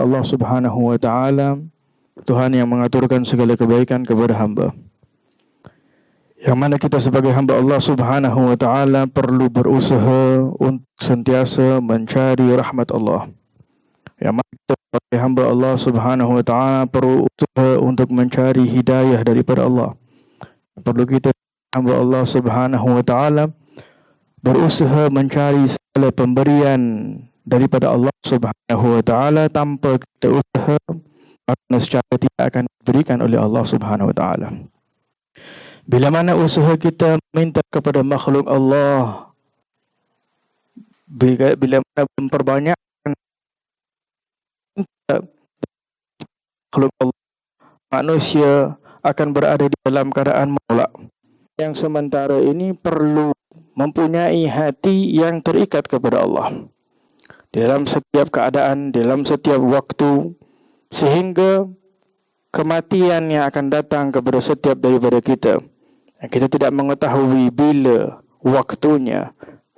Allah Subhanahu wa taala, Tuhan yang mengaturkan segala kebaikan kepada hamba. Yang mana kita sebagai hamba Allah Subhanahu wa taala perlu berusaha untuk sentiasa mencari rahmat Allah. Yang mana kita sebagai hamba Allah Subhanahu wa taala perlu usaha untuk mencari hidayah daripada Allah. Perlu kita hamba Allah Subhanahu wa taala berusaha mencari segala pemberian daripada Allah Subhanahu wa taala tanpa kita usaha, kerana secara tidak akan diberikan oleh Allah Subhanahu wa taala. Bila mana usaha kita minta kepada makhluk Allah, bila mana memperbanyak makhluk Allah, manusia akan berada di dalam keadaan menolak. Yang sementara ini perlu mempunyai hati yang terikat kepada Allah dalam setiap keadaan, dalam setiap waktu, sehingga kematian yang akan datang kepada setiap daripada kita, kita tidak mengetahui bila waktunya,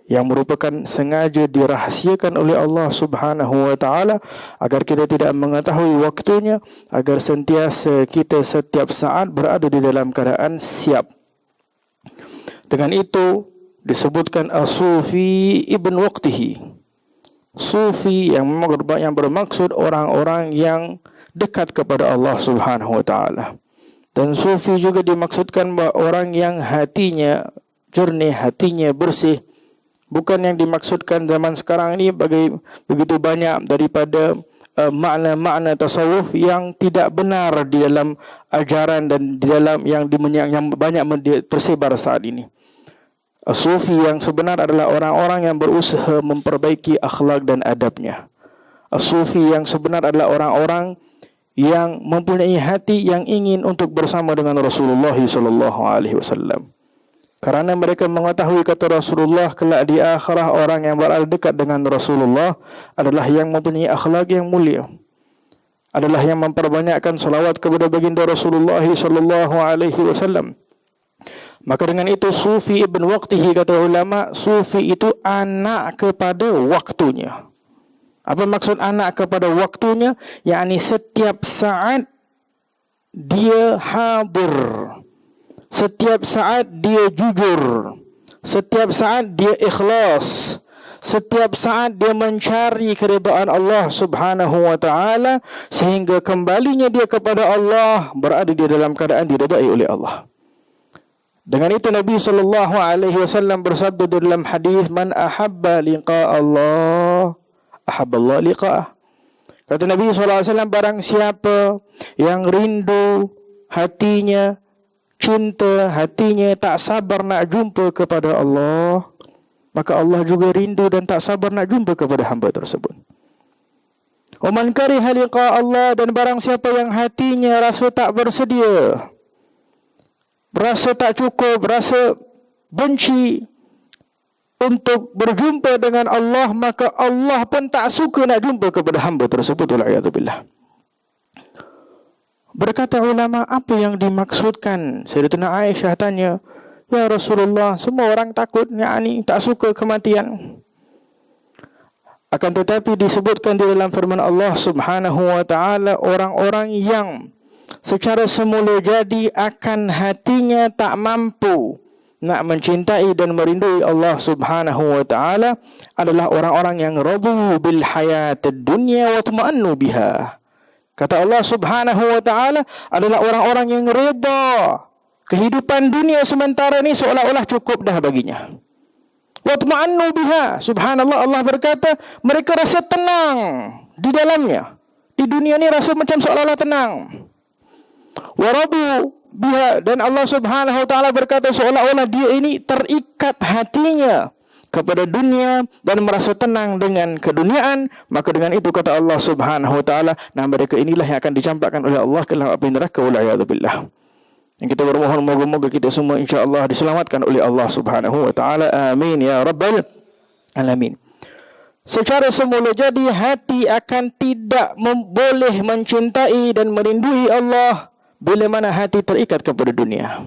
yang merupakan sengaja dirahsiakan oleh Allah Subhanahu wa taala agar kita tidak mengetahui waktunya, agar sentiasa kita setiap saat berada di dalam keadaan siap. Dengan itu disebutkan as-sufi ibn waqtihi. Sufi yang bermaksud orang-orang yang dekat kepada Allah Subhanahu wa taala. Dan sufi juga dimaksudkan orang yang hatinya jernih, hatinya bersih. Bukan yang dimaksudkan zaman sekarang ini begitu banyak daripada makna-makna tasawuf yang tidak benar di dalam ajaran dan di dalam yang banyak tersebar saat ini. Sufi yang sebenar adalah orang-orang yang berusaha memperbaiki akhlak dan adabnya. Sufi yang sebenar adalah orang-orang yang mempunyai hati yang ingin untuk bersama dengan Rasulullah SAW. Kerana mereka mengetahui, kata Rasulullah, kelak di akhirah orang yang berada dekat dengan Rasulullah adalah yang mempunyai akhlak yang mulia, adalah yang memperbanyakkan salawat kepada baginda Rasulullah SAW. Maka dengan itu sufi ibn waqtihi, kata ulama, sufi itu anak kepada waktunya. Apa maksud anak kepada waktunya? Yakni setiap saat dia hadir, setiap saat dia jujur, setiap saat dia ikhlas, setiap saat dia mencari keridaan Allah Subhanahu wa taala, sehingga kembalinya dia kepada Allah berada di dalam keadaan diridai oleh Allah. Dengan itu Nabi SAW bersabda dalam hadis, man ahabba liqa Allah, ahabballah liqa'ah. Kata Nabi SAW, barang siapa yang rindu hatinya, cinta hatinya, tak sabar nak jumpa kepada Allah, maka Allah juga rindu dan tak sabar nak jumpa kepada hamba tersebut. Wa man kariha liqa Allah, dan barang siapa yang hatinya rasa tak bersedia, rasa tak cukup, rasa benci untuk berjumpa dengan Allah, maka Allah pun tak suka nak jumpa kepada hamba tersebut. Wal'iyadzubillah. Berkata ulama, apa yang dimaksudkan? Sayyidatina Aisyah tanya, ya Rasulullah, semua orang takut, yakni tak suka kematian. Akan tetapi disebutkan di dalam firman Allah Subhanahu wa taala, orang-orang yang secara semula jadi akan hatinya tak mampu nak mencintai dan merindui Allah Subhanahu wa taala adalah orang-orang yang radu bil hayatid dunya wa tuma'annu biha. Kata Allah Subhanahu wa taala adalah orang-orang yang redha kehidupan dunia sementara ni seolah-olah cukup dah baginya. Wa tuma'annu biha. Subhanallah, Allah berkata mereka rasa tenang di dalamnya. Di dunia ni rasa macam seolah-olah tenang. Waradu biha, dan Allah Subhanahu wa taala berkata seolah-olah dia ini terikat hatinya kepada dunia dan merasa tenang dengan keduniaan. Maka dengan itu kata Allah Subhanahu wa taala, nah mereka inilah yang akan dicampakkan oleh Allah ke dalam api neraka. Wal'iyadzubillah. Yang kita bermohon moga-moga kita semua insya-Allah diselamatkan oleh Allah Subhanahu wa taala. Amin ya rabbal alamin. Secara semula jadi hati akan tidak boleh mencintai dan merindui Allah bila mana hati terikat kepada dunia.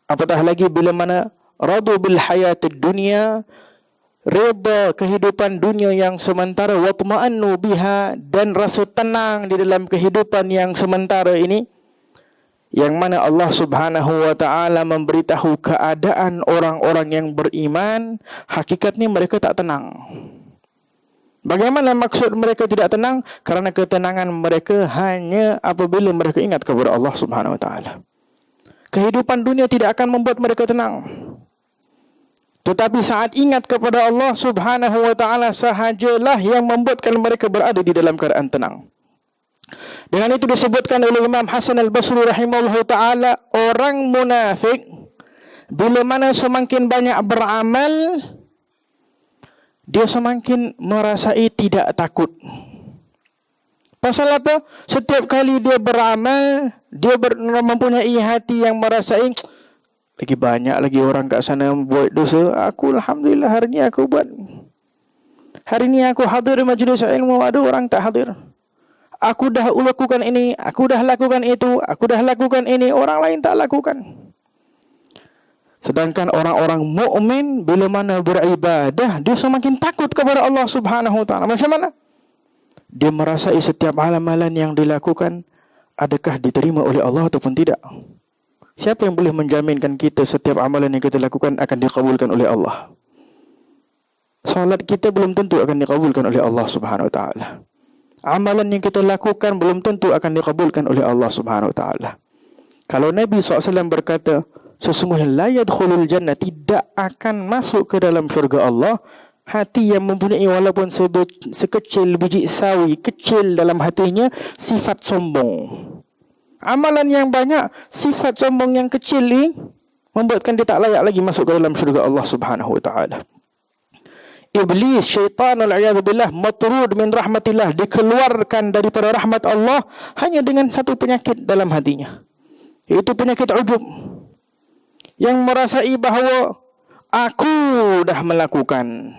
Apatah lagi bila mana radu bil hayatid dunia, redha kehidupan dunia yang sementara, watma'annu biha, dan rasa tenang di dalam kehidupan yang sementara ini, yang mana Allah Subhanahu wa taala memberitahu keadaan orang-orang yang beriman, hakikatnya mereka tak tenang. Bagaimana maksud mereka tidak tenang? Karena ketenangan mereka hanya apabila mereka ingat kepada Allah Subhanahu wa taala. Kehidupan dunia tidak akan membuat mereka tenang. Tetapi saat ingat kepada Allah Subhanahu wa taala sahajalah yang membuatkan mereka berada di dalam keadaan tenang. Dengan itu disebutkan oleh Imam Hasan Al-Basri rahimahullah taala, orang munafik bila mana semakin banyak beramal, dia semakin merasai tidak takut. Pasal apa? Setiap kali dia beramal, dia mempunyai hati yang merasai lagi banyak lagi orang kat sana buat dosa. Aku alhamdulillah hari ni aku buat. Hari ni aku hadir majlis ilmu, ada orang tak hadir. Aku dah lakukan ini, aku dah lakukan itu, aku dah lakukan ini, orang lain tak lakukan. Sedangkan orang-orang mukmin bila mana beribadah, dia semakin takut kepada Allah Subhanahu wa taala. Macam mana? Dia merasai setiap amalan yang dilakukan adakah diterima oleh Allah ataupun tidak. Siapa yang boleh menjaminkan kita setiap amalan yang kita lakukan akan dikabulkan oleh Allah? Salat kita belum tentu akan dikabulkan oleh Allah Subhanahu wa taala. Amalan yang kita lakukan belum tentu akan dikabulkan oleh Allah Subhanahu wa taala. Kalau Nabi SAW berkata, sesungguhnya la yadkhulul jannah, tidak akan masuk ke dalam syurga Allah hati yang mempunyai walaupun sekecil biji sawi, kecil dalam hatinya sifat sombong. Amalan yang banyak, sifat sombong yang kecil ini membuatkan dia tak layak lagi masuk ke dalam syurga Allah Subhanahu wa taala. Iblis, syaitan, al-a'yadzubillah, matrud min rahmatillah, dikeluarkan daripada rahmat Allah hanya dengan satu penyakit dalam hatinya, iaitu penyakit ujub, yang merasai bahawa aku dah melakukan,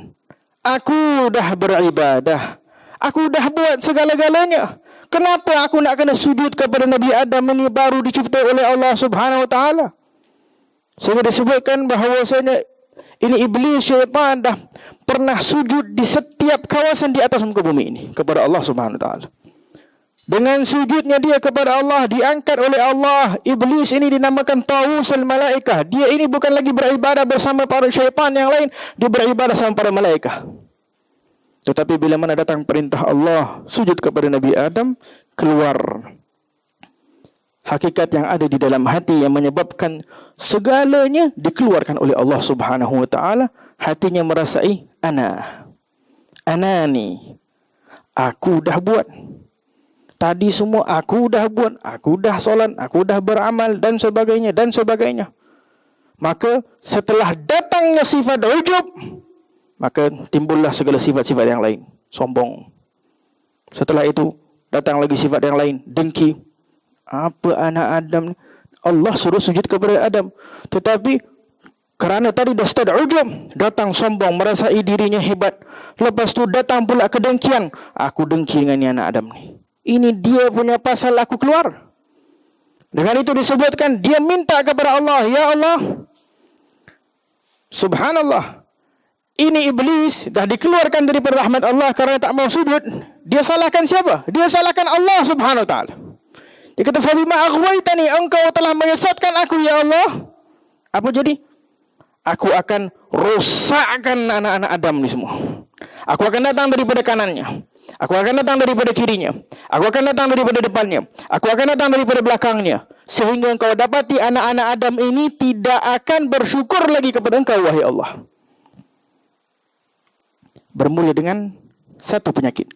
aku dah beribadah, aku dah buat segala-galanya. Kenapa aku nak kena sujud kepada Nabi Adam ini baru dicipta oleh Allah Subhanahu wa taala? Sehingga disebutkan bahawasanya ini iblis, syaitan dah pernah sujud di setiap kawasan di atas muka bumi ini kepada Allah Subhanahu wa taala. Dengan sujudnya dia kepada Allah, diangkat oleh Allah. Iblis ini dinamakan Tawusul Malaikah. Dia ini bukan lagi beribadah bersama para syaitan yang lain, dia beribadah sama para malaikah. Tetapi bila mana datang perintah Allah sujud kepada Nabi Adam, keluar hakikat yang ada di dalam hati yang menyebabkan segalanya dikeluarkan oleh Allah Subhanahu wa taala. Hatinya merasai anani, aku dah buat. Tadi semua aku dah buat, aku dah solat, aku dah beramal dan sebagainya dan sebagainya. Maka setelah datangnya sifat ujub, maka timbullah segala sifat-sifat yang lain, sombong. Setelah itu datang lagi sifat yang lain, dengki. Apa anak Adam ni? Allah suruh sujud kepada Adam, tetapi kerana tadi dah start ujub, datang sombong, merasai dirinya hebat. Lepas tu datang pula kedengkian. Aku dengki dengan ni anak Adam ni. Ini dia punya pasal aku keluar. Dengan itu disebutkan dia minta kepada Allah, ya Allah, subhanallah, ini iblis dah dikeluarkan daripada rahmat Allah kerana tak mau sujud. Dia salahkan siapa? Dia salahkan Allah Subhanahu wa taala. Dia kata, fa bima aghwaytani, engkau telah menyesatkan aku ya Allah. Apa jadi? Aku akan rosakkan anak-anak Adam ni semua. Aku akan datang daripada kanannya, aku akan datang daripada kirinya, aku akan datang daripada depannya, aku akan datang daripada belakangnya, sehingga engkau dapati anak-anak Adam ini tidak akan bersyukur lagi kepada engkau, wahai Allah. Bermula dengan satu penyakit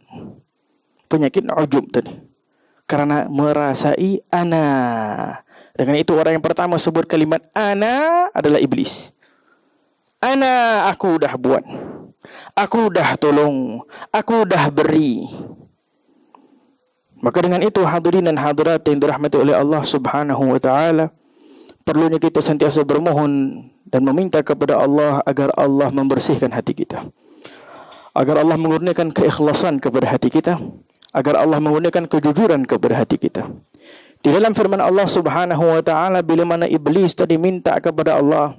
ujub tadi, karena merasai ana. Dengan itu orang yang pertama sebut kalimat ana adalah iblis. Ana, aku dah buat, aku dah tolong, aku dah beri. Maka dengan itu hadirin dan hadirat yang dirahmati oleh Allah Subhanahu wa taala, perlunya kita sentiasa bermohon dan meminta kepada Allah agar Allah membersihkan hati kita, agar Allah mengurniakan keikhlasan kepada hati kita, agar Allah mengurniakan kejujuran kepada hati kita. Di dalam firman Allah Subhanahu wa taala, bila mana iblis tadi minta kepada Allah,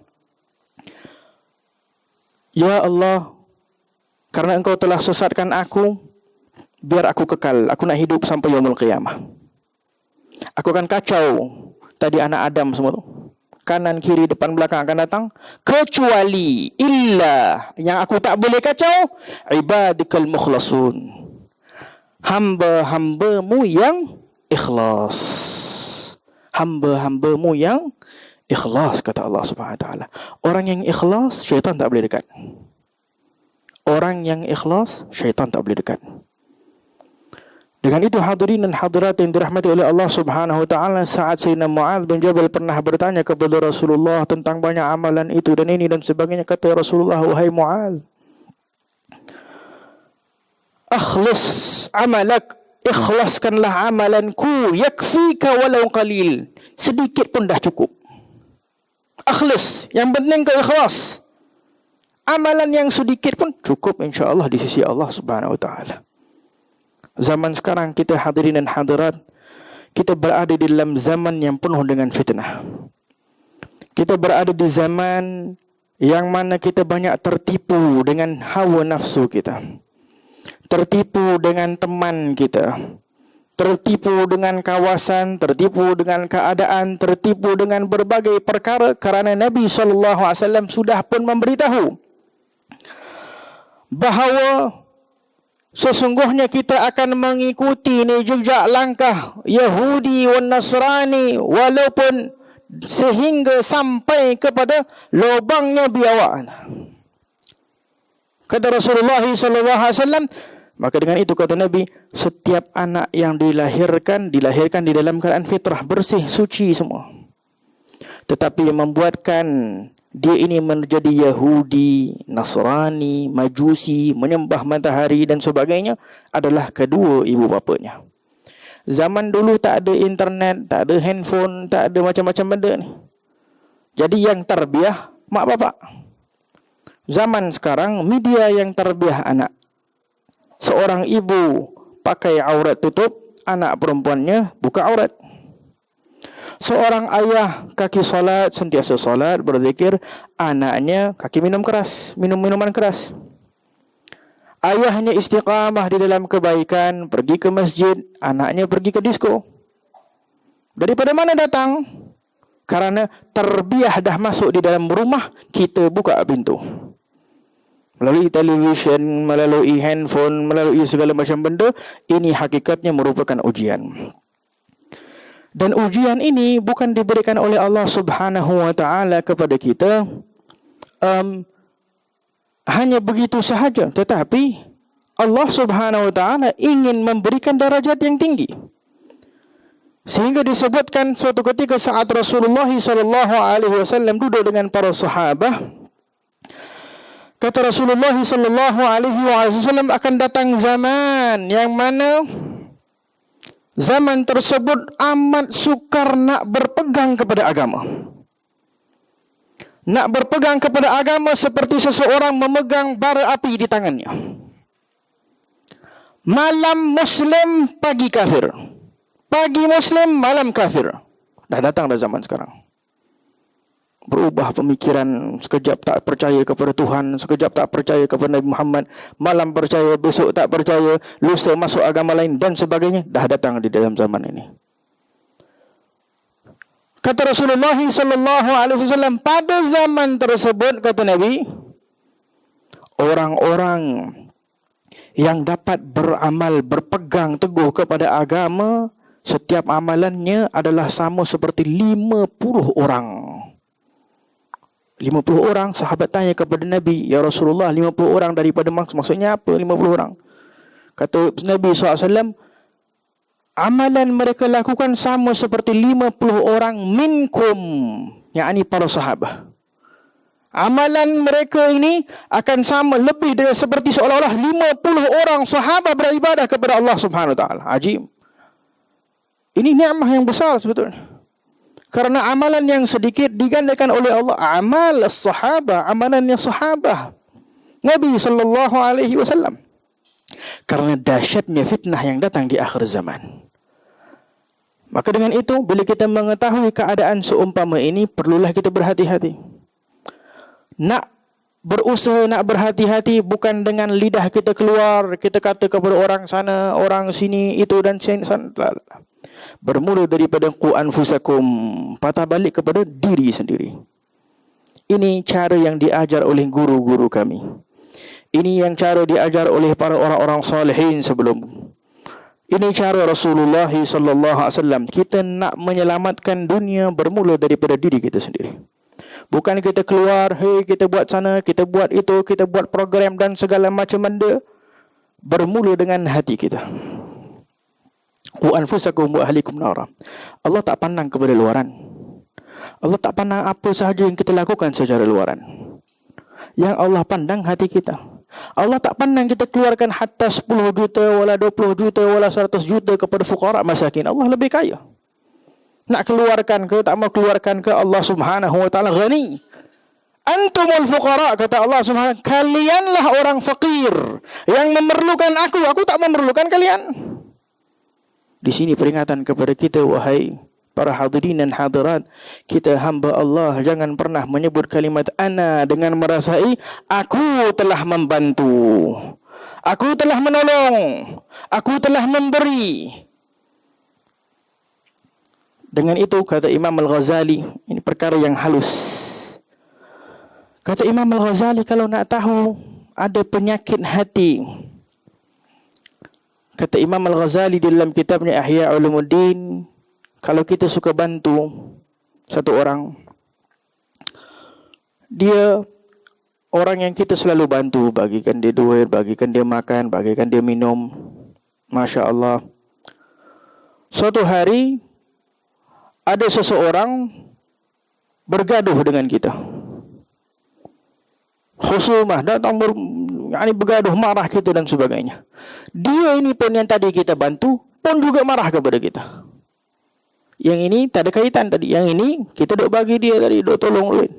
ya Allah, Karena engkau telah sesatkan aku, biar aku kekal. Aku nak hidup sampai yaumul qiyamah. Aku akan kacau tadi anak Adam semua tu. Kanan, kiri, depan, belakang akan datang. Kecuali illa yang aku tak boleh kacau, ibadikal mukhlasun. Hamba-hambamu yang ikhlas. Hamba-hambamu yang ikhlas, kata Allah Subhanahu Wa Taala. Orang yang ikhlas, syaitan tak boleh dekat. Orang yang ikhlas, syaitan tak boleh dekat. Dengan itu hadirin dan hadirat yang dirahmati oleh Allah Subhanahu Wa Taala, saat Sayyidina Mu'adz bin Jabal pernah bertanya kepada Rasulullah tentang banyak amalan itu dan ini dan sebagainya, kata Rasulullah, wahai Mu'adz, akhlis amalak, ikhlaskanlah amalanku, yakfika walau qalil, sedikit pun dah cukup. Akhlis, yang penting kau ikhlas. Amalan yang sedikit pun cukup insya-Allah di sisi Allah Subhanahu Wa Taala. Zaman sekarang kita hadirin dan hadirat, kita berada di dalam zaman yang penuh dengan fitnah. Kita berada di zaman yang mana kita banyak tertipu dengan hawa nafsu kita. Tertipu dengan teman kita. Tertipu dengan kawasan, tertipu dengan keadaan, tertipu dengan berbagai perkara, kerana Nabi SAW sudah pun memberitahu bahawa sesungguhnya kita akan mengikuti ni jejak langkah Yahudi dan Nasrani, walaupun sehingga sampai kepada lubangnya biawak. Kata Rasulullah SAW, maka dengan itu kata Nabi, setiap anak yang dilahirkan di dalam keadaan fitrah, bersih, suci semua. Tetapi yang membuatkan dia ini menjadi Yahudi, Nasrani, Majusi, menyembah matahari dan sebagainya adalah kedua ibu bapanya. Zaman dulu tak ada internet, tak ada handphone, tak ada macam-macam benda ni. Jadi yang terbiah mak bapak. Zaman sekarang media yang terbiah anak. Seorang ibu pakai aurat tutup, anak perempuannya buka aurat. Seorang ayah kaki solat, sentiasa solat, berzikir, anaknya kaki minum keras, minum minuman keras. Ayahnya istiqamah di dalam kebaikan, pergi ke masjid, anaknya pergi ke disko. Daripada mana datang? Karena terbiah dah masuk di dalam rumah, kita buka pintu. Melalui televisyen, melalui handphone, melalui segala macam benda, ini hakikatnya merupakan ujian. Dan ujian ini bukan diberikan oleh Allah Subhanahu Wa Taala kepada kita hanya begitu sahaja, tetapi Allah Subhanahu Wa Taala ingin memberikan darajat yang tinggi. Sehingga disebutkan suatu ketika saat Rasulullah SAW duduk dengan para sahabat, kata Rasulullah SAW, akan datang zaman yang mana zaman tersebut amat sukar nak berpegang kepada agama. Nak berpegang kepada agama seperti seseorang memegang bara api di tangannya. Malam Muslim, pagi kafir. Pagi Muslim, malam kafir. Dah datang dah zaman sekarang. Berubah pemikiran, sekejap tak percaya kepada Tuhan, sekejap tak percaya kepada Nabi Muhammad, malam percaya, besok tak percaya, lusa masuk agama lain dan sebagainya, dah datang di dalam zaman ini. Kata Rasulullah SAW, pada zaman tersebut, kata Nabi, orang-orang yang dapat beramal, berpegang teguh kepada agama, setiap amalannya adalah sama seperti 50 orang. 50 orang, sahabat tanya kepada Nabi, ya Rasulullah, 50 orang daripada maksudnya apa 50 orang? Kata Nabi SAW, amalan mereka lakukan sama seperti 50 orang minkum, yakni para sahabat. Amalan mereka ini akan sama lebih dari seperti seolah-olah 50 orang sahabat beribadah kepada Allah Subhanahu Wa Taala. Ajib. Ini nikmat yang besar sebetulnya. Karena amalan yang sedikit digandakan oleh Allah. Amal as-sahabah, amalannya sahabah Nabi SAW. Karena dahsyatnya fitnah yang datang di akhir zaman. Maka dengan itu, bila kita mengetahui keadaan seumpama ini, perlulah kita berhati-hati. Nak berusaha nak berhati-hati, bukan dengan lidah kita keluar, kita kata kepada orang sana, orang sini, itu dan sana. Bermula daripada qu anfusakum, patah balik kepada diri sendiri. Ini cara yang diajar oleh guru-guru kami. Ini yang cara diajar oleh para orang-orang salihin sebelum. Ini cara Rasulullah sallallahu alaihi wasallam. Kita nak menyelamatkan dunia bermula daripada diri kita sendiri. Bukan kita keluar, hey kita buat sana, kita buat itu, kita buat program dan segala macam benda. Bermula dengan hati kita. Qu anfusakum wa ahlikum nara. Allah tak pandang kepada luaran. Allah tak pandang apa sahaja yang kita lakukan secara luaran. Yang Allah pandang hati kita. Allah tak pandang kita keluarkan hatta 10 juta, wala 20 juta, wala 100 juta kepada fuqara masakin. Allah lebih kaya. Nak keluarkan ke, tak mau keluarkan ke, Allah subhanahu wa ta'ala ghani. Antumul fuqara, kata Allah subhanahu wa ta'ala. Kalianlah orang fakir yang memerlukan aku tak memerlukan kalian. Di sini peringatan kepada kita, wahai para hadirin dan hadirat, kita hamba Allah, jangan pernah menyebut kalimat ana dengan merasai aku telah membantu, aku telah menolong, aku telah memberi. Dengan itu kata Imam Al-Ghazali, ini perkara yang halus. Kata Imam Al-Ghazali, kalau nak tahu ada penyakit hati, kata Imam Al-Ghazali di dalam kitabnya Ihya Ulumuddin, kalau kita suka bantu satu orang, dia orang yang kita selalu bantu, bagikan dia duit, bagikan dia makan, bagikan dia minum, Masya Allah. Suatu hari ada seseorang bergaduh dengan kita, khusumah, datang bergaduh, marah kita dan sebagainya. Dia ini pun yang tadi kita bantu pun juga marah kepada kita. Yang ini tak ada kaitan tadi. Yang ini kita duk bagi dia tadi, duk tolong duit.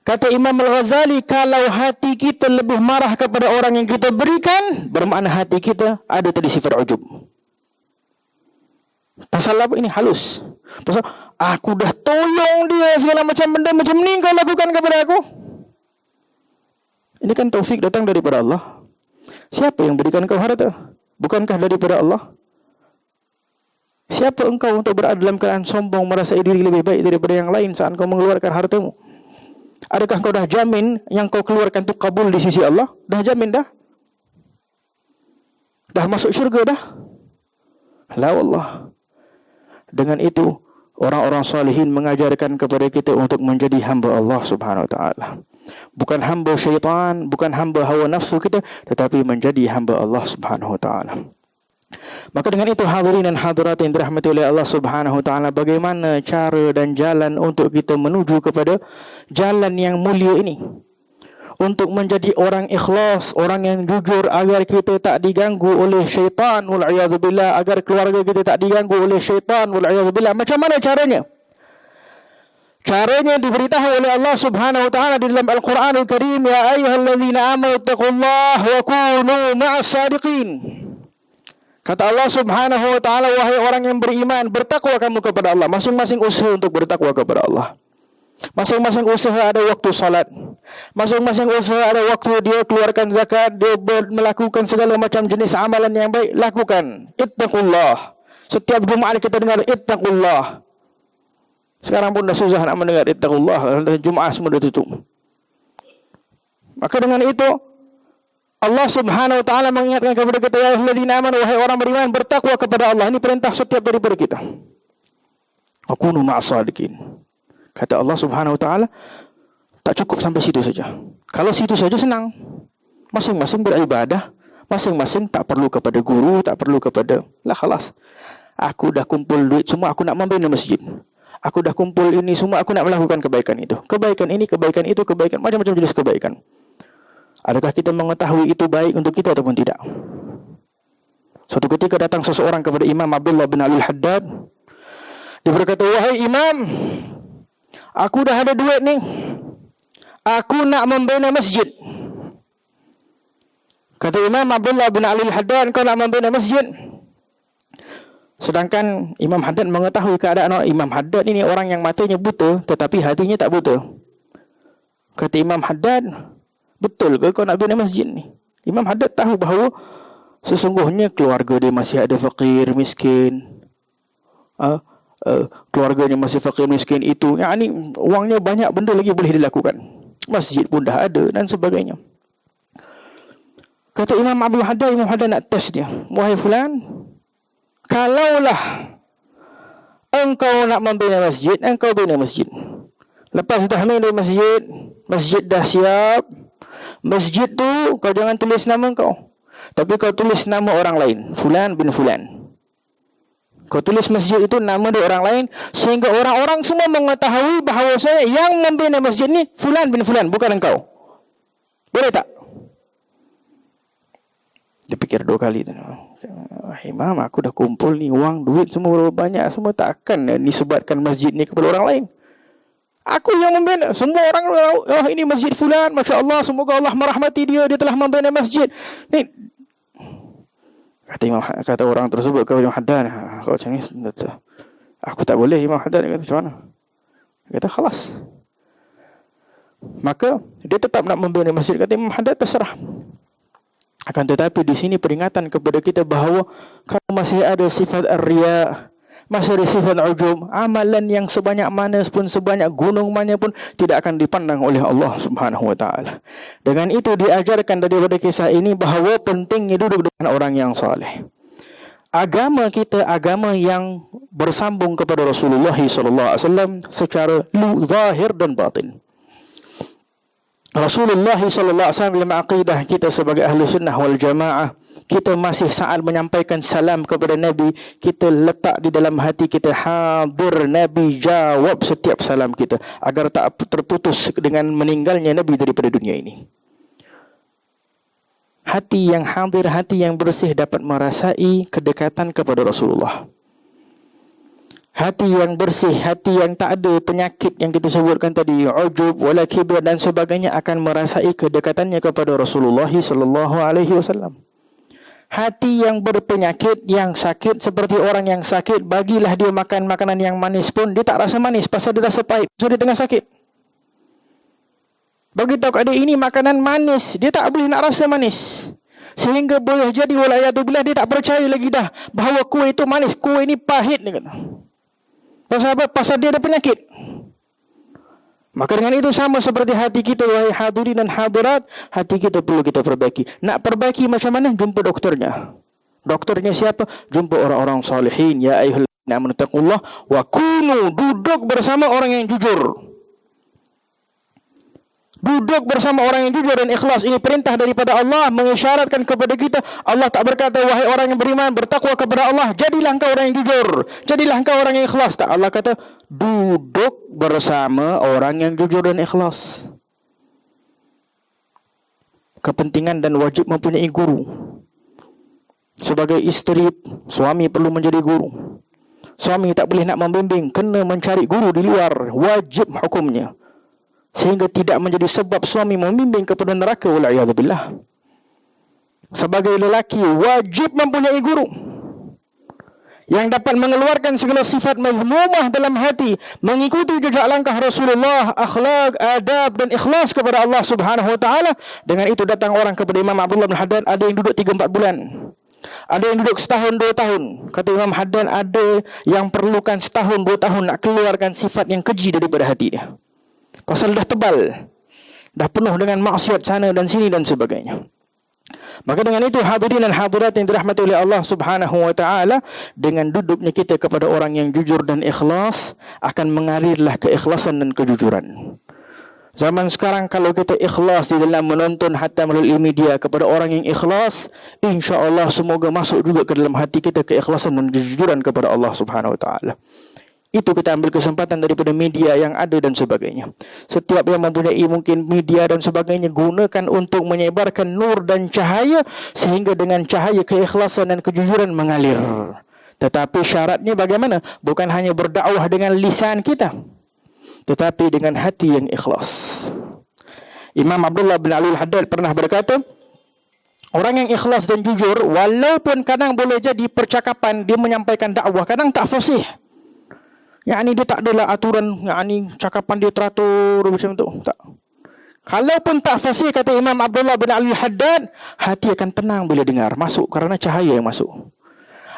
Kata Imam Al-Ghazali, kalau hati kita lebih marah kepada orang yang kita berikan, bermakna hati kita ada tadi sifat ujub. Pasal apa ini halus? Pasal aku dah tolong dia segala macam benda macam ni kau lakukan kepada aku. Ini kan taufik datang daripada Allah. Siapa yang berikan kau harta? Bukankah daripada Allah? Siapa engkau untuk berada dalam keadaan sombong, merasa diri lebih baik daripada yang lain saat kau mengeluarkan hartamu? Adakah kau dah jamin yang kau keluarkan itu kabul di sisi Allah? Dah jamin dah? Dah masuk syurga dah? La wallah. Dengan itu, orang-orang salihin mengajarkan kepada kita untuk menjadi hamba Allah subhanahu wa ta'ala. Bukan hamba syaitan, bukan hamba hawa nafsu kita, tetapi menjadi hamba Allah subhanahu wa ta'ala. Maka dengan itu hadirin dan hadirat yang dirahmati oleh Allah subhanahu wa ta'ala, bagaimana cara dan jalan untuk kita menuju kepada jalan yang mulia ini? Untuk menjadi orang ikhlas, orang yang jujur, agar kita tak diganggu oleh syaitan wal'iyadzubillah, agar keluarga kita tak diganggu oleh syaitan wal'iyadzubillah. Macam mana caranya? Caranya diberitahu oleh Allah subhanahu wa ta'ala di dalam Al-Quranul Karim, ya ayyuhalladzina amanu taqullaha wa kunu ma'as sadiqin. Kata Allah subhanahu wa ta'ala, wahai orang yang beriman, bertakwa kamu kepada Allah. Masing-masing usaha untuk bertakwa kepada Allah. Masing-masing usaha ada waktu salat. Masing-masing usaha ada waktu dia keluarkan zakat, dia melakukan segala macam jenis amalan yang baik, lakukan. Ittaqullah. Setiap Jumaat kita dengar ittaqullah. Sekarang pun dah susah nak mendengar ittaqullah. Jumaat semua dah tutup. Maka dengan itu Allah subhanahu wa ta'ala mengingatkan kepada kita, ya ayyuhalladzina amanu, wahai orang beriman, bertakwa kepada Allah. Ini perintah setiap daripada kita. Wa kunu ma'as sadiqin. Kata Allah subhanahu wa ta'ala, tak cukup sampai situ saja. Kalau situ saja senang. Masing-masing beribadah, masing-masing tak perlu kepada guru, tak perlu kepada, lah khalas. Aku dah kumpul duit semua, aku nak membina masjid. Aku dah kumpul ini semua, aku nak melakukan kebaikan itu. Kebaikan ini, kebaikan itu, kebaikan, macam-macam jenis kebaikan. Adakah kita mengetahui itu baik untuk kita ataupun tidak? Suatu ketika datang seseorang kepada Imam Abdullah bin Al-Haddad. Dia berkata, wahai Imam, aku dah ada duit ni. Aku nak membina masjid. Kata Imam Abdullah bin Al-Haddad, kau nak membina masjid? Sedangkan Imam Haddad mengetahui keadaan Imam Haddad ini orang yang matanya buta tetapi hatinya tak buta. Kata Imam Haddad, Betul ke kau nak bina masjid ni? Imam Haddad tahu bahawa sesungguhnya keluarga dia masih ada fakir miskin. Keluarganya masih fakir miskin itu, yakni wangnya banyak, benda lagi boleh dilakukan. Masjid pun dah ada dan sebagainya. Kata Imam Abdul Haddad, Imam Haddad nak test dia. Wahai fulan, kalaulah engkau nak membina masjid, engkau bina masjid. Lepas dah bina masjid, masjid dah siap. Masjid tu kau jangan tulis nama kau, tapi kau tulis nama orang lain, Fulan bin Fulan. Kau tulis masjid itu nama dia orang lain, sehingga orang-orang semua mengetahui bahawasanya yang membina masjid ni Fulan bin Fulan, bukan engkau. Boleh tak? Dia fikir 2 kali tu. Imam, aku dah kumpul ni wang, duit semua berapa banyak, semua takkan disebatkan masjid ni kepada orang lain. Aku yang membina. Semua orang tahu, oh ini masjid Fulan, Masya Allah, semoga Allah merahmati dia, dia telah membina masjid ni. Kata orang tersebut ke Imam Haddad, kalau macam ni aku tak boleh. Imam Haddad kata, macam mana? Dia kata khalas. Maka dia tetap nak membina masjid. Kata Imam Haddad, terserah. Akan tetapi di sini peringatan kepada kita bahawa kalau masih ada sifat ar-riya, masih ada sifat ujub, amalan yang sebanyak mana pun, sebanyak gunung mana pun tidak akan dipandang oleh Allah Subhanahu wa taala. Dengan itu diajarkan daripada kisah ini bahawa pentingnya duduk dengan orang yang saleh. Agama kita agama yang bersambung kepada Rasulullah sallallahu alaihi wasallam secara zahir dan batin. Rasulullah sallallahu alaihi wasallam dalam akidah kita sebagai ahli sunnah wal jamaah, kita masih saat menyampaikan salam kepada Nabi, kita letak di dalam hati kita hadir Nabi jawab setiap salam kita, agar tak terputus dengan meninggalnya Nabi daripada dunia ini. Hati yang hadir, hati yang bersih dapat merasai kedekatan kepada Rasulullah. Hati yang bersih, hati yang tak ada penyakit yang kita sebutkan tadi, ujub, wala kibr dan sebagainya, akan merasai kedekatannya kepada Rasulullah sallallahu alaihi wasallam. Hati yang berpenyakit, yang sakit, seperti orang yang sakit, bagilah dia makan makanan yang manis pun dia tak rasa manis, pasal dia rasa pahit, pasal dia tengah sakit. Bagi tahu kat dia ini makanan manis, dia tak boleh nak rasa manis. Sehingga boleh jadi walayatubillah dia tak percaya lagi dah bahawa kuih itu manis, kuih ini pahit, dia kata. Pasal apa? Pasal dia ada penyakit. Maka dengan itu sama seperti hati kita, wahai hadirin dan hadirat, hati kita perlu kita perbaiki. Nak perbaiki macam mana? Jumpa doktornya. Doktornya siapa? Jumpa orang-orang salihin. Ya ayyuhallazina amanu taqullaha wa kunu, duduk bersama orang yang jujur. Duduk bersama orang yang jujur dan ikhlas. Ini perintah daripada Allah, mengisyaratkan kepada kita. Allah tak berkata, wahai orang yang beriman, bertakwa kepada Allah, jadilah engkau orang yang jujur, jadilah engkau orang yang ikhlas. Tak, Allah kata, duduk bersama orang yang jujur dan ikhlas. Kepentingan dan wajib mempunyai guru. Sebagai isteri, suami perlu menjadi guru. Suami tak boleh nak membimbing, kena mencari guru di luar, wajib hukumnya. Sehingga tidak menjadi sebab suami membimbing kepada neraka, wal'iyadzubillah. Sebagai lelaki wajib mempunyai guru yang dapat mengeluarkan segala sifat mazmumah dalam hati, mengikuti jejak langkah Rasulullah, akhlak, adab dan ikhlas kepada Allah Subhanahu wa taala. Dengan itu datang orang kepada Imam Abdullah bin Haddad, ada yang duduk 3-4 bulan, ada yang duduk setahun 2 tahun. Kata Imam Haddad, ada yang perlukan setahun 2 tahun nak keluarkan sifat yang keji daripada hati dia. Pasal dah tebal, dah penuh dengan maksiat sana dan sini dan sebagainya. Maka dengan itu hadirin dan hadirat yang dirahmati oleh Allah Subhanahu wa taala, dengan duduknya kita kepada orang yang jujur dan ikhlas, akan mengalirlah keikhlasan dan kejujuran. Zaman sekarang kalau kita ikhlas di dalam menonton hatta melalui media kepada orang yang ikhlas, insya-Allah semoga masuk juga ke dalam hati kita keikhlasan dan kejujuran kepada Allah Subhanahu wa taala. Itu kita ambil kesempatan daripada media yang ada dan sebagainya. Setiap yang mempunyai mungkin media dan sebagainya, gunakan untuk menyebarkan nur dan cahaya, sehingga dengan cahaya keikhlasan dan kejujuran mengalir. Tetapi syaratnya bagaimana? Bukan hanya berdakwah dengan lisan kita, tetapi dengan hati yang ikhlas. Imam Abdullah bin Ali al-Haddad pernah berkata, orang yang ikhlas dan jujur, walaupun kadang boleh jadi percakapan dia menyampaikan dakwah kadang tak fasih, yakni dia tak adalah aturan, yakni cakapan dia teratur macam tu, tak. Kalaupun tak fasih, kata Imam Abdullah bin Ali Haddad, hati akan tenang bila dengar, masuk kerana cahaya yang masuk.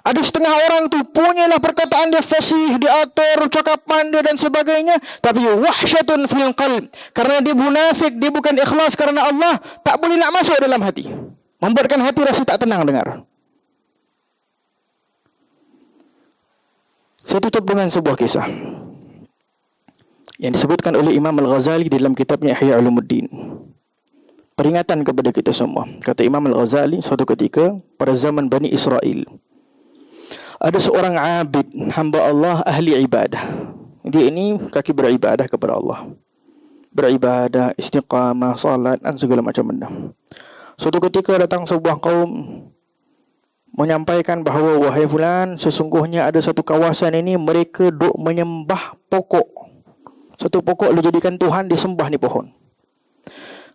Ada setengah orang tu punyalah perkataan dia fasih, diatur cakapan dia dan sebagainya, tapi wahsyatun fil qalb, kerana dia munafik, dia bukan ikhlas kerana Allah, tak boleh nak masuk dalam hati, membuatkan hati rasa tak tenang dengar. Saya tutup dengan sebuah kisah yang disebutkan oleh Imam Al-Ghazali dalam kitabnya Ihya Ulumuddin. Peringatan kepada kita semua. Kata Imam Al-Ghazali, suatu ketika pada zaman Bani Israel, ada seorang abid, hamba Allah, ahli ibadah. Dia ini kaki beribadah kepada Allah, beribadah, istiqamah, salat dan segala macam benda. Suatu ketika datang sebuah kaum menyampaikan bahawa, wahai fulan, sesungguhnya ada satu kawasan ini mereka duk menyembah pokok. Satu pokok dijadikan Tuhan, disembah ni pohon.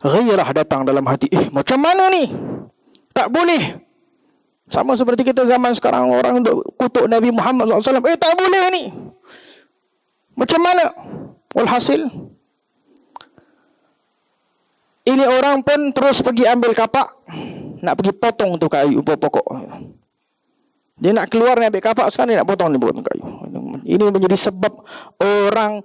Ghairah datang dalam hati, macam mana ni? Tak boleh. Sama seperti kita zaman sekarang, orang duk kutuk Nabi Muhammad SAW. Tak boleh ni. Macam mana? Walhasil, ini orang pun terus pergi ambil kapak, nak pergi potong tu kayu pokok. Dia nak keluar, nak ambil kapak, sekarang dia nak potong ni potong kayu. Ini menjadi sebab orang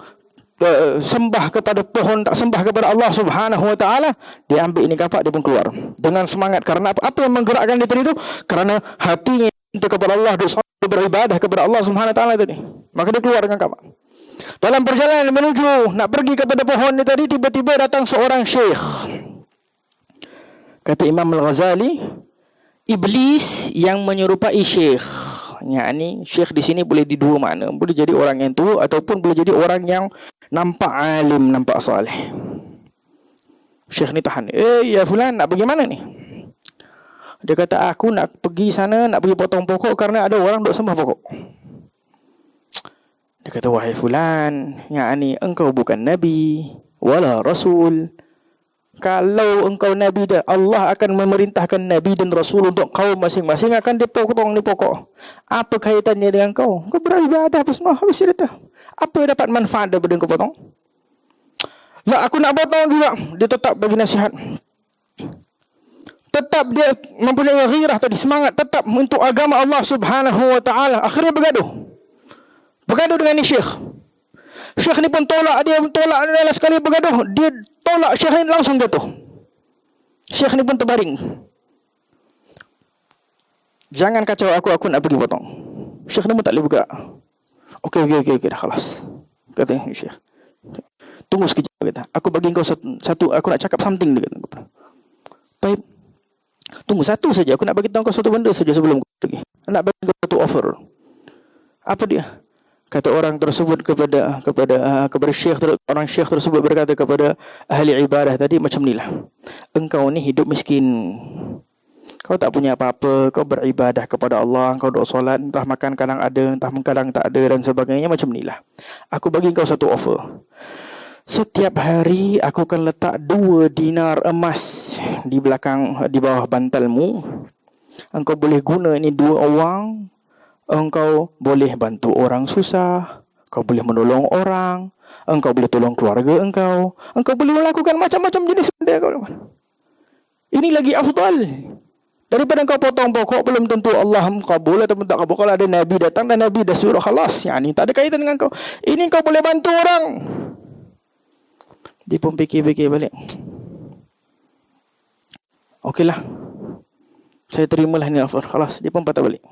sembah kepada pohon, tak sembah kepada Allah Subhanahu Wa Taala. Dia ambil ini kapak, dia pun keluar dengan semangat. Kerana apa? Apa yang menggerakkan dia tadi itu? Kerana hatinya cinta kepada Allah, dia beribadah kepada Allah Subhanahu Wa Taala tadi. Maka dia keluar dengan kapak. Dalam perjalanan menuju nak pergi kepada pohon ni tadi, tiba-tiba datang seorang syekh. Kata Imam Al-Ghazali, iblis yang menyerupai syekh. Yakni syekh di sini boleh di dua makna. Boleh jadi orang yang tua ataupun boleh jadi orang yang nampak alim, nampak saleh. Syekh ni tahan. Ya fulan, nak pergi mana ni? Dia kata, aku nak pergi sana, nak pergi potong pokok kerana ada orang duk sembah pokok. Dia kata, wahai fulan, yakni engkau bukan nabi wala rasul. Kalau engkau nabi, dah Allah akan memerintahkan nabi dan rasul untuk kaum masing-masing akan dipotong ni pokok. Apa kaitannya dengan kau? Kau beribadah apa semua, habis cerita. Apa yang dapat manfaat daripada kau potong? Lah, aku nak potong juga. Dia tetap bagi nasihat. Tetap dia mempunyai ghirah tadi, semangat tetap untuk agama Allah Subhanahu Wa Taala. Akhirnya bergaduh dengan ni syekh. Syekh ni pun tolak, dia tolak dalam sekali bergaduh, dia tolak syekh ni langsung jatuh. Syekh ni pun terbaring. Jangan kacau aku nak pergi potong. Syekh ni pun tak boleh buka. Okey, dah khalas. Kata syekh. Tunggu sekejap, kata. Aku bagi kau satu, aku nak cakap something, dia kata. Baik. Tunggu satu saja, aku nak bagi tahu kau satu benda saja sebelum kau pergi. Nak bagi kau satu offer. Apa dia? Kata orang tersebut kepada syekh, orang syekh tersebut berkata kepada ahli ibadah tadi, macam inilah. Engkau ni hidup miskin. Kau tak punya apa-apa, kau beribadah kepada Allah, kau doa solat, entah makan kadang ada, entah kadang tak ada dan sebagainya, macam inilah. Aku bagi kau satu offer. Setiap hari aku akan letak 2 dinar emas di bawah bantalmu. Engkau boleh guna ini 2 wang. Engkau boleh bantu orang susah, kau boleh menolong orang, engkau boleh tolong keluarga engkau boleh melakukan macam-macam jenis benda kau. Ini lagi afdal daripada engkau potong pokok, belum tentu Allah kabul atau tak kabul. Kalau ada Nabi datang dan Nabi dah suruh khalas, yani tak ada kaitan dengan kau. Ini kau boleh bantu orang. Dia pun fikir-fikir balik. Okeylah, saya terimalah ni offer. Khalas, dia pun patah balik.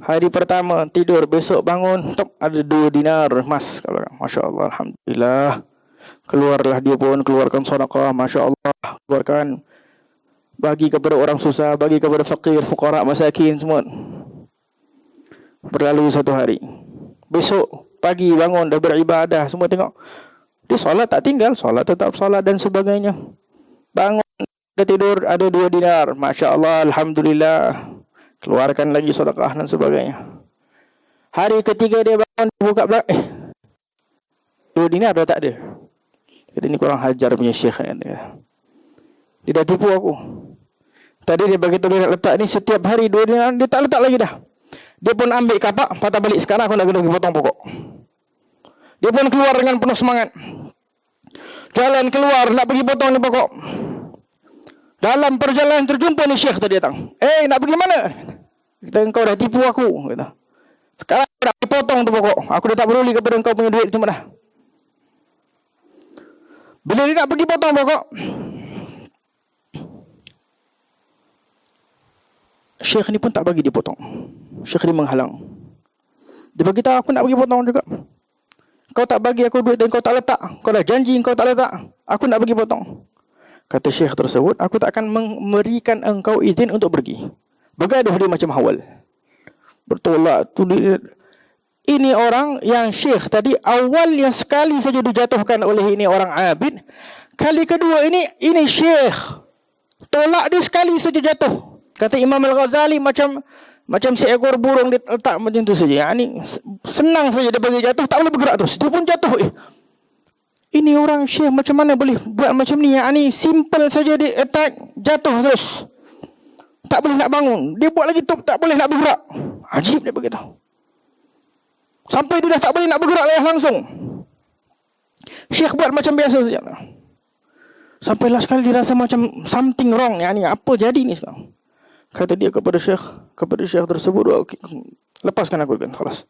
Hari pertama tidur, besok bangun, ada 2 dinar emas. Masya Allah, alhamdulillah. Keluarlah dia pun, keluarkan sedekah, Masya Allah. Keluarkan, bagi kepada orang susah, bagi kepada fakir, fuqara, masakin semua. Berlalu 1 hari. Besok pagi bangun, dah beribadah, semua tengok. Dia solat tak tinggal, solat tetap solat dan sebagainya. Bangun, tidur, ada 2 dinar. Masya Allah, alhamdulillah. Keluarkan lagi sedekah dan sebagainya. Hari ketiga dia bangun, buka belakang, 2 dinar dah tak ada. Kata, ni kurang hajar punya syekh. Dia dah tipu aku. Tadi dia bagi tahu dia nak letak ni setiap hari 2 dinar, dia tak letak lagi dah. Dia pun ambil kapak, patah balik. Sekarang aku nak kena pergi potong pokok. Dia pun keluar dengan penuh semangat. Jalan keluar nak pergi potong ni pokok. Dalam perjalanan terjumpa ni Syekh tadi datang. Nak pergi mana? Kata, engkau dah tipu aku. Kata, sekarang aku dah potong tu pokok. Aku dah tak peduli kepada engkau punya duit tu mana. Bila dia nak pergi potong pokok, Syekh ni pun tak bagi dia potong. Syekh ni menghalang. Dia beritahu, aku nak pergi potong juga. Kau tak bagi aku duit dan kau tak letak. Kau dah janji kau tak letak. Aku nak pergi potong. Kata Syekh tersebut, aku tak akan memberikan engkau izin untuk pergi. Bergaduh dia macam Hawal. Bertolak. Ini orang yang Syekh tadi awal yang sekali saja dijatuhkan oleh ini orang abid. Kali kedua ini Syekh tolak dia sekali saja jatuh. Kata Imam Al-Ghazali macam seekor burung dia letak macam tu saja. Ini senang saja dia bagi jatuh, tak boleh bergerak terus. Dia pun jatuh. Ini orang Syekh macam mana boleh buat macam ni? Ini simple saja dia attack, jatuh terus. Tak boleh nak bangun. Dia buat lagi tak boleh nak bergerak. Ajib dia begitu. Sampai dia dah tak boleh nak bergerak lah langsung. Syekh buat macam biasa saja. Sampai last kali dia rasa macam something wrong. Ni apa jadi ni sekarang? Kata dia kepada Syekh tersebut, lepaskan aku kan, khalas.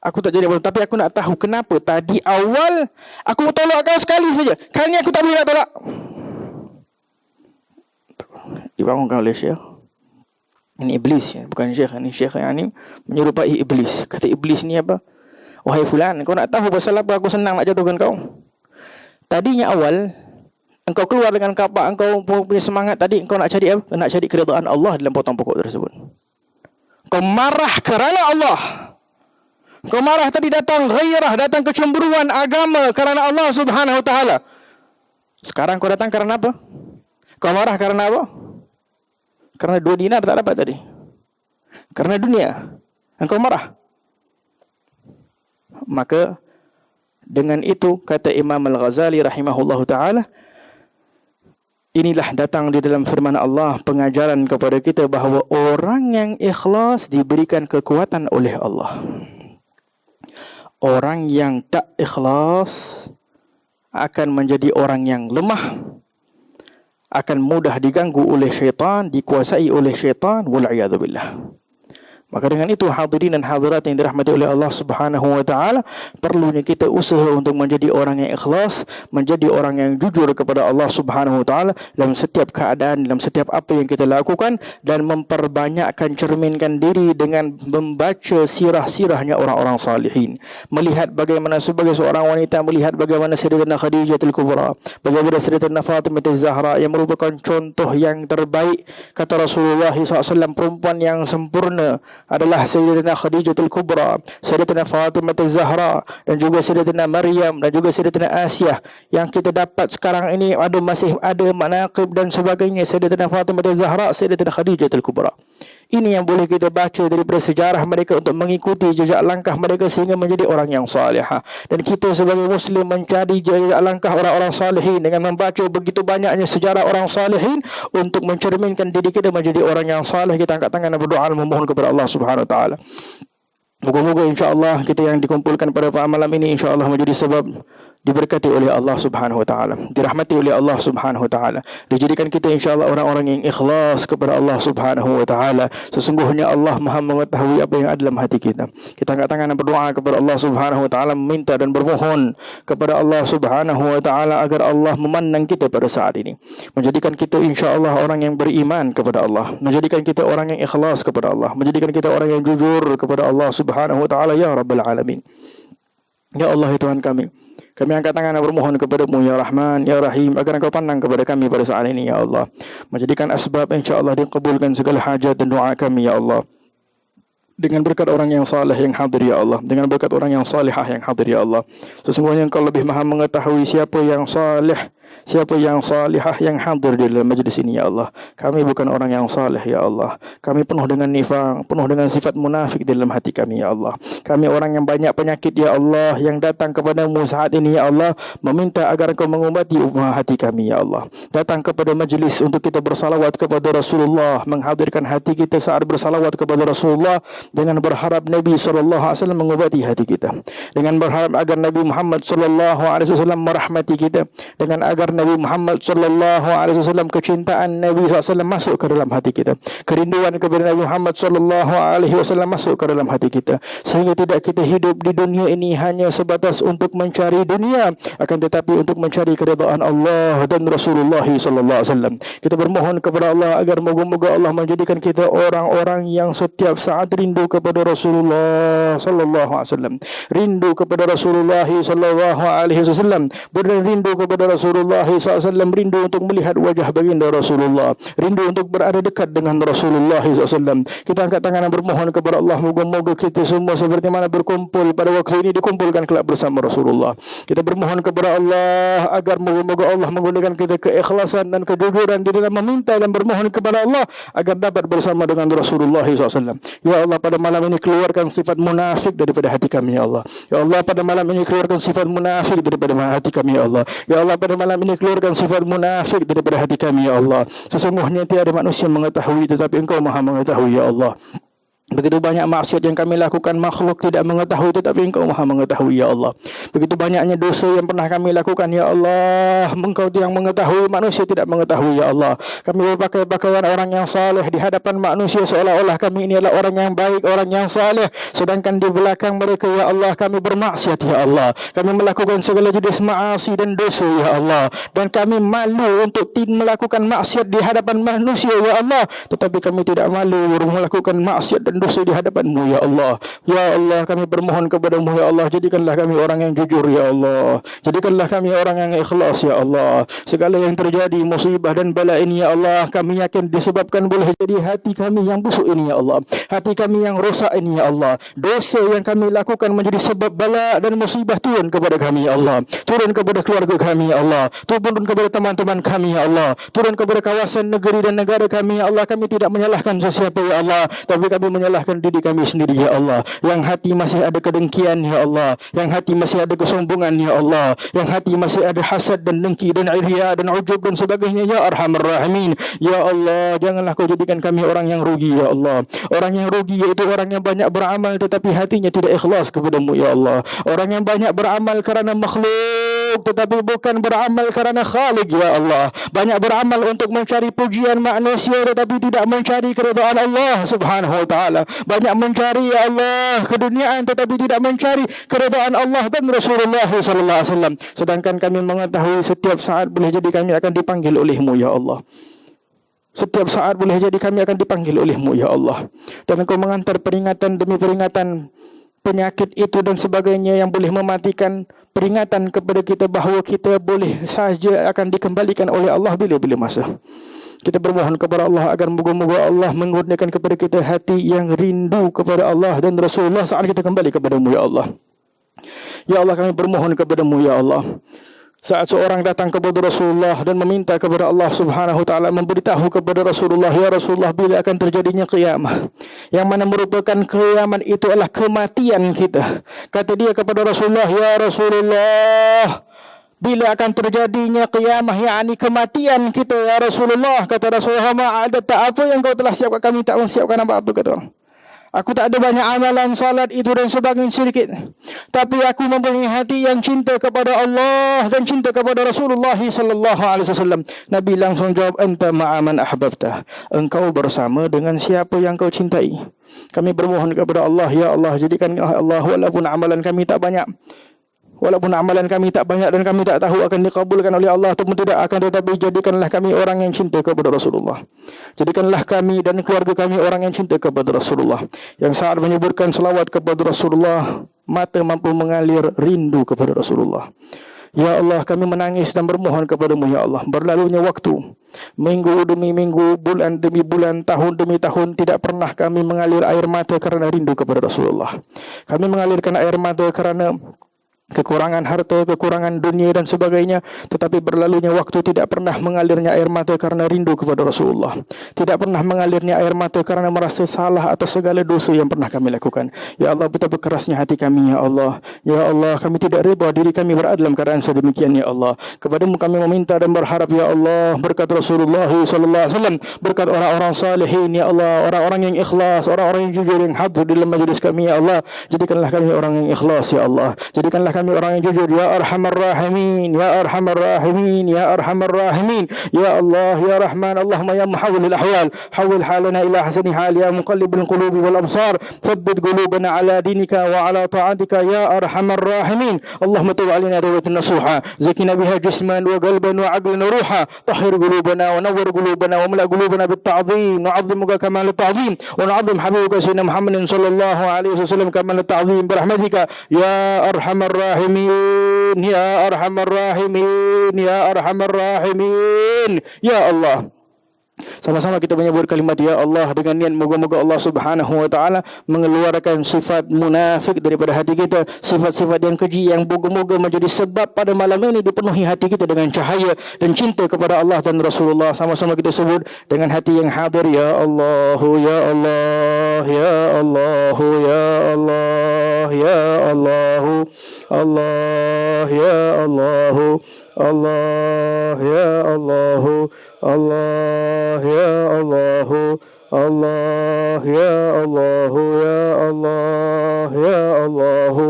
Aku tak jadi apa, tapi aku nak tahu kenapa tadi awal aku tolak kau sekali saja. Kali ni aku tak boleh nak tolak. Dibangunkan oleh Syekh. Ini iblis ya, bukan Syekh. Ini Syekh yang ini menyerupai iblis. Kata iblis ni apa? Wahai fulan, kau nak tahu pasal apa aku senang nak jatuhkan kau? Tadinya awal engkau keluar dengan kapak engkau punya semangat tadi, engkau nak cari apa? Nak cari keridaan Allah dalam potong pokok tersebut. Kau marah kerana Allah. Kau marah tadi datang ghairah, datang kecemburuan agama kerana Allah Subhanahu wa taala. Sekarang kau datang kerana apa? Kau marah kerana apa? Kerana 2 dinar tak dapat tadi. Kerana dunia. Engkau marah. Maka dengan itu kata Imam Al-Ghazali rahimahullahu taala, inilah datang di dalam firman Allah pengajaran kepada kita bahawa orang yang ikhlas diberikan kekuatan oleh Allah. Orang yang tak ikhlas akan menjadi orang yang lemah, akan mudah diganggu oleh syaitan, dikuasai oleh syaitan, wal'iyadzubillah. Maka dengan itu hadirin dan hadirat yang dirahmati oleh Allah Subhanahu wa taala, perlunya kita usaha untuk menjadi orang yang ikhlas, menjadi orang yang jujur kepada Allah Subhanahu wa taala dalam setiap keadaan, dalam setiap apa yang kita lakukan, dan memperbanyakkan cerminkan diri dengan membaca sirah-sirahnya orang-orang salihin. Melihat bagaimana sebagai seorang wanita, melihat bagaimana Sayyidatina Khadijatul Kubra, bagaimana Sayyidatina Fatimah Az-Zahra yang merupakan contoh yang terbaik. Kata Rasulullah SAW, perempuan yang sempurna adalah Sayyidatina Khadijatul Kubra, Sayyidatina Fatimah Az-Zahra, dan juga Sayyidatina Maryam, dan juga Sayyidatina Asiyah. Yang kita dapat sekarang ini masih ada manaqib dan sebagainya. Sayyidatina Fatimah Az-Zahra, Sayyidatina Khadijatul Kubra. Ini yang boleh kita baca daripada sejarah mereka untuk mengikuti jejak langkah mereka sehingga menjadi orang yang salihah. Dan kita sebagai Muslim mencari jejak langkah orang-orang salihin dengan membaca begitu banyaknya sejarah orang salihin untuk mencerminkan diri kita menjadi orang yang salih. Kita angkat tangan dan berdoa memohon kepada Allah Subhanahu wa taala. Moga-moga insya-Allah kita yang dikumpulkan pada malam ini insya-Allah menjadi sebab diberkati oleh Allah Subhanahu wa taala, dirahmati oleh Allah Subhanahu wa taala, dijadikan kita insya-Allah orang-orang yang ikhlas kepada Allah Subhanahu wa taala. Sesungguhnya Allah Maha mengetahui apa yang ada dalam hati kita. Kita angkat tangan dan berdoa kepada Allah Subhanahu wa taala, meminta dan bermohon kepada Allah Subhanahu wa taala agar Allah memandang kita pada saat ini, menjadikan kita insya-Allah orang yang beriman kepada Allah, menjadikan kita orang yang ikhlas kepada Allah, menjadikan kita orang yang jujur kepada Allah Subhanahu wa taala, ya rabbal alamin. Ya Allah, ya Tuhan kami angkat tangan dan bermohon kepada-Mu ya Rahman ya Rahim agar Engkau pandang kepada kami pada saat ini ya Allah, menjadikan asbab insya-Allah dikabulkan segala hajat dan doa kami ya Allah, dengan berkat orang yang saleh yang hadir ya Allah, dengan berkat orang yang salihah yang hadir ya Allah. Sesungguhnya Engkau lebih maha mengetahui siapa yang saleh, Siapa yang salihah yang hadir di dalam majlis ini ya Allah. Kami bukan orang yang saleh ya Allah. Kami penuh dengan nifaq, penuh dengan sifat munafik di dalam hati kami ya Allah. Kami orang yang banyak penyakit ya Allah, yang datang kepadamu saat ini ya Allah, meminta agar Engkau mengobati hati kami ya Allah. Datang kepada majlis untuk kita bersalawat kepada Rasulullah, menghadirkan hati kita saat bersalawat kepada Rasulullah dengan berharap Nabi SAW mengobati hati kita, dengan berharap agar Nabi Muhammad SAW merahmati kita, dengan agar Nabi Muhammad SAW, kecintaan Nabi SAW masuk ke dalam hati kita, kerinduan kepada Nabi Muhammad SAW masuk ke dalam hati kita, sehingga tidak kita hidup di dunia ini hanya sebatas untuk mencari dunia, akan tetapi untuk mencari keridhaan Allah dan Rasulullah SAW. Kita bermohon kepada Allah agar moga-moga Allah menjadikan kita orang-orang yang setiap saat rindu kepada Rasulullah SAW, rindu kepada Rasulullah SAW, rindu kepada Rasulullah SAW, rindu untuk melihat wajah baginda Rasulullah, rindu untuk berada dekat dengan Rasulullah SAW. Kita angkat tangan dan bermohon kepada Allah, moga-moga kita semua seperti mana berkumpul pada waktu ini dikumpulkan kelak bersama Rasulullah. Kita bermohon kepada Allah agar moga-moga Allah menggunakan kita keikhlasan dan kejujuran di dalam meminta dan bermohon kepada Allah agar dapat bersama dengan Rasulullah SAW. Ya Allah, pada malam ini keluarkan sifat munafik daripada hati kami ya Allah. Ya Allah, pada malam ini keluarkan sifat munafik daripada hati kami ya Allah. Ya Allah, pada malam ini keluarkan sifat munafik daripada hati kami ya Allah. Sesungguhnya tiada manusia mengetahui, tetapi Engkau Maha mengetahui ya Allah. Begitu banyak maksiat yang kami lakukan, makhluk tidak mengetahui, tetapi Engkau Maha mengetahui ya Allah. Begitu banyaknya dosa yang pernah kami lakukan ya Allah, Engkau yang mengetahui, manusia tidak mengetahui ya Allah. Kami berpakaian pakaian orang yang saleh di hadapan manusia, seolah-olah kami ini adalah orang yang baik, orang yang saleh, sedangkan di belakang mereka ya Allah kami bermaksiat ya Allah. Kami melakukan segala jenis maasi dan dosa ya Allah, dan kami malu untuk melakukan maksiat di hadapan manusia ya Allah, tetapi kami tidak malu melakukan maksiat dan dosa di hadapan-Mu ya Allah. Ya Allah, kami bermohon kepada-Mu ya Allah, jadikanlah kami orang yang jujur ya Allah, jadikanlah kami orang yang ikhlas ya Allah. Segala yang terjadi musibah dan bala ini ya Allah, kami yakin disebabkan boleh jadi hati kami yang busuk ini ya Allah, hati kami yang rosak ini ya Allah. Dosa yang kami lakukan menjadi sebab bala dan musibah turun kepada kami ya Allah, turun kepada keluarga kami ya Allah, turun kepada teman-teman kami ya Allah, turun kepada kawasan negeri dan negara kami ya Allah. Kami tidak menyalahkan sesiapa ya Allah, tapi kami menyalahkan diri kami sendiri ya Allah, yang hati masih ada kedengkian ya Allah, yang hati masih ada kesombongan ya Allah, yang hati masih ada hasad dan dengki dan iriya dan ujub dan sebagainya ya Arhamar Rahimin. Ya Allah, janganlah Kau jadikan kami orang yang rugi ya Allah. Orang yang rugi yaitu orang yang banyak beramal tetapi hatinya tidak ikhlas kepada-Mu ya Allah. Orang yang banyak beramal kerana makhluk tetapi bukan beramal kerana Khalik ya Allah. Banyak beramal untuk mencari pujian manusia tetapi tidak mencari keridhaan Allah Subhanahu wa taala. Banyak mencari ya Allah keduniaan tetapi tidak mencari keridhaan Allah dan Rasulullah sallallahu alaihi wasallam. Sedangkan kami mengetahui setiap saat boleh jadi kami akan dipanggil oleh-Mu ya Allah. Setiap saat boleh jadi kami akan dipanggil oleh-Mu ya Allah. Dan Engkau mengantar peringatan demi peringatan, penyakit itu dan sebagainya yang boleh mematikan, peringatan kepada kita bahawa kita boleh saja akan dikembalikan oleh Allah bila-bila masa. Kita bermohon kepada Allah agar moga-moga Allah mengurniakan kepada kita hati yang rindu kepada Allah dan Rasulullah saat kita kembali kepada-Mu ya Allah. Ya Allah, kami bermohon kepada-Mu ya Allah, saat seorang datang kepada Rasulullah dan meminta kepada Allah Subhanahu wa taala, memberitahu kepada Rasulullah, ya Rasulullah, bila akan terjadinya qiyamah, yang mana merupakan kiamat itu adalah kematian kita. Kata dia kepada Rasulullah, ya Rasulullah, bila akan terjadinya qiyamah, yakni kematian kita ya Rasulullah. Kata Rasulullah, ada tak apa yang Kau telah siapkan? Kami tak siapkan apa-apa, kata orang. Aku tak ada banyak amalan, salat itu dan sebagainya sedikit, tapi aku mempunyai hati yang cinta kepada Allah dan cinta kepada Rasulullah sallallahu alaihi wasallam. Nabi langsung jawab, anta ma'aman ahbabta, engkau bersama dengan siapa yang kau cintai. Kami bermohon kepada Allah, ya Allah, jadikanlah Allah, walaupun amalan kami tak banyak, walaupun amalan kami tak banyak dan kami tak tahu akan dikabulkan oleh Allah atau tidak akan, tetapi jadikanlah kami orang yang cinta kepada Rasulullah. Jadikanlah kami dan keluarga kami orang yang cinta kepada Rasulullah, yang saat menyebutkan selawat kepada Rasulullah, mata mampu mengalir rindu kepada Rasulullah. Ya Allah, kami menangis dan bermohon kepada-Mu ya Allah. Berlalunya waktu, minggu demi minggu, bulan demi bulan, tahun demi tahun, tidak pernah kami mengalir air mata kerana rindu kepada Rasulullah. Kami mengalirkan air mata kerana kekurangan harta, kekurangan dunia dan sebagainya, tetapi berlalunya waktu tidak pernah mengalirnya air mata karena rindu kepada Rasulullah. Tidak pernah mengalirnya air mata karena merasa salah atas segala dosa yang pernah kami lakukan. Ya Allah, betapa kerasnya hati kami, ya Allah. Ya Allah, kami tidak rida diri kami berada dalam keadaan sedemikian, ya Allah. Kepadamu kami meminta dan berharap, ya Allah, berkat Rasulullah sallallahu alaihi wasallam, berkat orang-orang salihin, ya Allah, orang-orang yang ikhlas, orang-orang yang jujur yang hadir di dalam majlis kami, ya Allah. Jadikanlah kami orang yang ikhlas, ya Allah. Jadikanlah kami orang yang jujur, ya Arhamar Rahimin, ya Arhamar Rahimin, ya Arhamar Rahimin, ya Allah, ya Rahman. Allahumma ya muhawwilil ahwal, hawwil halana ila hasani hal, ya muqallibal qulubi wal absar, thabbit qulubana ala dinika wa ala ta'atika, ya Arhamar Rahimin. Allahumma tub alaina tawbatan nasuha, zakina biha jisman wa qalban wa aqlan wa ruha, tahhir qulubana wa nawwir qulubana wa mla qulubana bit ta'zim, nu'azzimuka kamal ta'zim wa nu'azzim habibuka sayyidina Muhammadin sallallahu alaihi wasallam kamal ta'zim birahmatika ya Arhamar Rahimin, ya Arhamar Rahimin, ya Arhamar Rahimin. Ya Allah, sama-sama kita menyebut kalimat ya Allah dengan niat moga-moga Allah Subhanahu wa taala mengeluarkan sifat munafik daripada hati kita, sifat-sifat yang keji yang moga-moga menjadi sebab pada malam ini dipenuhi hati kita dengan cahaya dan cinta kepada Allah dan Rasulullah. Sama-sama kita sebut dengan hati yang hadir, ya Allah, ya Allah, ya Allah, ya Allah, ya Allah, Allah, ya Allah, Allah, ya Allah, Allah, ya Allah, Allah, ya Allah, ya Allah, ya Allah,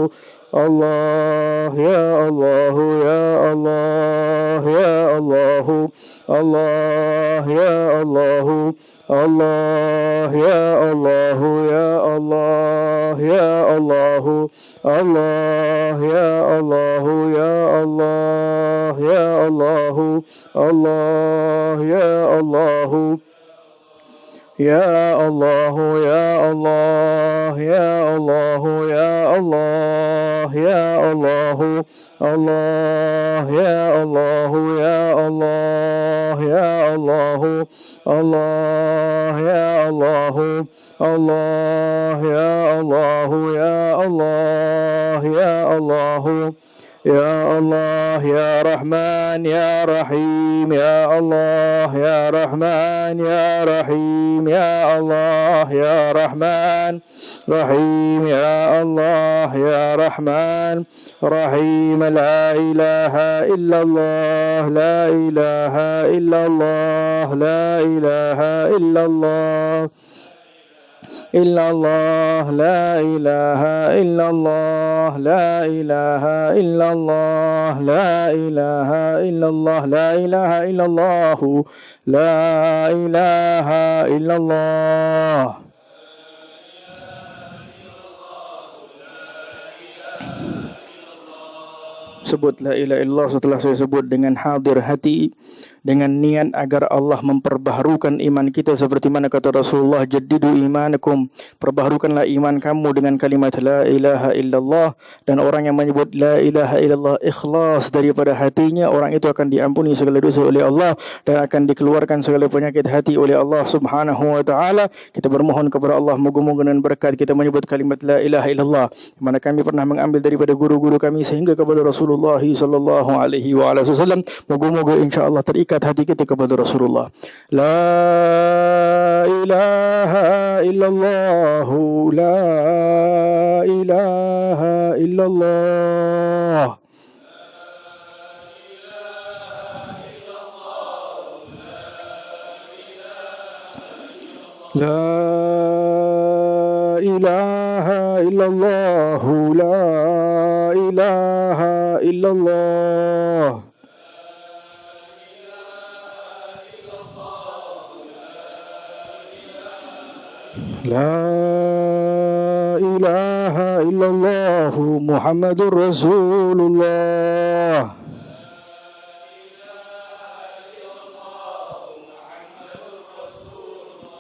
Allah, ya Allah, ya Allah, ya Allah, Allah, ya Allah, Allah, ya Allah, ya Allah, ya Allah, Allah, ya Allah, ya Allah, ya Allah, Allah, ya Allah, ya Allah, ya Allah, ya Allah, ya Allah, ya Allah, Allah, ya Allah, ya Allah, ya Allah, Allah, ya Allah, Allah, ya Allah, ya Allah, ya Allah, ya Allah, ya Rahman, ya Rahim, ya Allah, ya Rahman, ya Rahim, ya Allah, ya Rahman, Rahim, ya Allah, ya Rahman, Rahim. La ilaha illallah, la ilaha illallah, la ilaha illallah, illallah, la ilaha illallah, la ilaha illallah, la ilaha illallah, la ilaha illallah, la ilaha illallah. Sebut la ilaha illallah setelah saya sebut dengan hadir hati, dengan niat agar Allah memperbaharukan iman kita seperti mana kata Rasulullah, jaddidu imanakum, perbaharukanlah iman kamu dengan kalimat la ilaha illallah. Dan orang yang menyebut la ilaha illallah ikhlas daripada hatinya, orang itu akan diampuni segala dosa oleh Allah dan akan dikeluarkan segala penyakit hati oleh Allah Subhanahu wa taala. Kita bermohon kepada Allah moga-moga dengan berkat kita menyebut kalimat la ilaha illallah mana kami pernah mengambil daripada guru-guru kami sehingga kepada Rasulullah sallallahu alaihi wasallam, moga-moga insya-Allah terikat hati kita kepada Rasulullah. La ilaha illallah, la ilaha illallah. La ilaha illallah, la ilaha illallah. La ilaha illallah Muhammadur Rasulullah.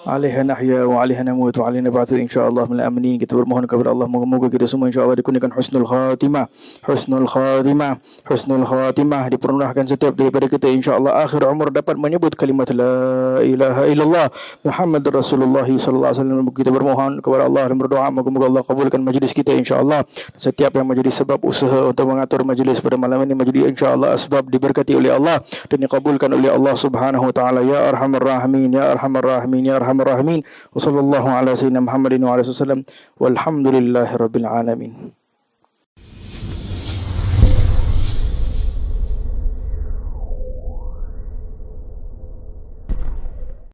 alaiha nahya wa alaiha namut wa alaiha nab'atsu insyaallah minal aminin. Kita bermohon kepada Allah moga-moga kita semua insyaallah dikurniakan husnul khatimah, husnul khatimah, husnul khatimah, dipermudahkan setiap daripada kita insyaallah akhir umur dapat menyebut kalimat la ilaha illallah Muhammadur Rasulullah sallallahu alaihi wasallam. Kita bermohon kepada Allah dan berdoa moga-moga Allah kabulkan majlis kita insyaallah. Setiap yang menjadi sebab usaha untuk mengatur majlis pada malam ini menjadi insyaallah asbab diberkati oleh Allah dan dikabulkan oleh Allah Subhanahu wa taala. Ya arhamar rahimin, ya arhamar rahimin, ya arhamar rahimin. Wa sallallahu ala sayyidina Muhammadin wa alihi wasallam. Walhamdulillahirabbil alamin.